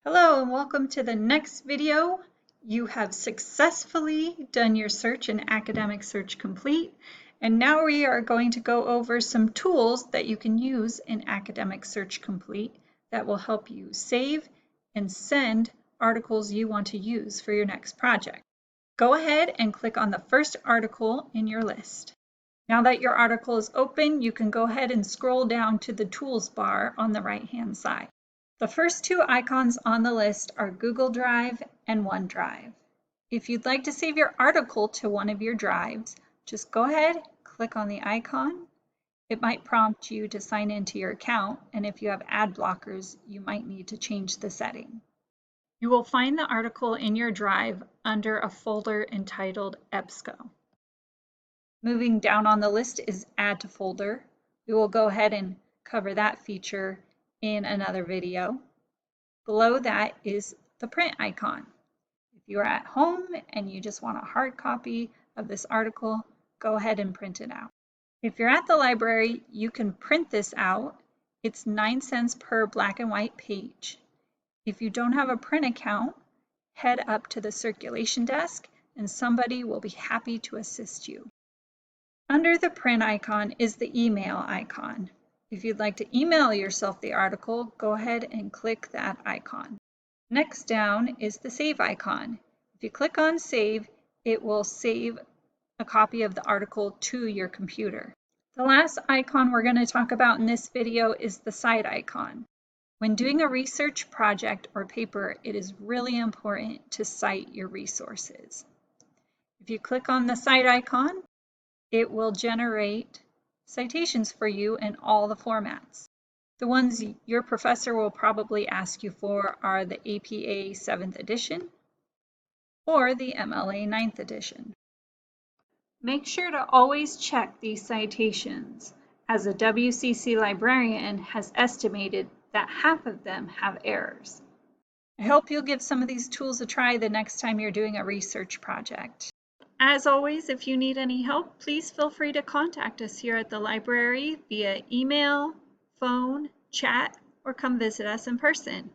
Hello and welcome to the next video. You have successfully done your search in Academic Search Complete, and now we are going to go over some tools that you can use in Academic Search Complete that will help you save and send articles you want to use for your next project. Go ahead and click on the first article in your list. Now that your article is open, you can go ahead and scroll down to the Tools bar on the right-hand side. The first two icons on the list are Google Drive and OneDrive. If you'd like to save your article to one of your drives, just go ahead, click on the icon. It might prompt you to sign into your account, and if you have ad blockers, you might need to change the setting. You will find the article in your drive under a folder entitled EBSCO. Moving down on the list is Add to Folder. We will go ahead and cover that feature in another video. Below that is the print icon. If you are at home and you just want a hard copy of this article, go ahead and print it out. If you're at the library, you can print this out. It's 9 cents per black and white page. If you don't have a print account, head up to the circulation desk and somebody will be happy to assist you. Under the print icon is the email icon. If you'd like to email yourself the article, go ahead and click that icon. Next down is the save icon. If you click on save, it will save a copy of the article to your computer. The last icon we're going to talk about in this video is the cite icon. When doing a research project or paper, it is really important to cite your resources. If you click on the cite icon, it will generate citations for you in all the formats. The ones your professor will probably ask you for are the APA 7th edition or the MLA 9th edition. Make sure to always check these citations, as a WCC librarian has estimated that half of them have errors. I hope you'll give some of these tools a try the next time you're doing a research project. As always, if you need any help, please feel free to contact us here at the library via email, phone, chat, or come visit us in person.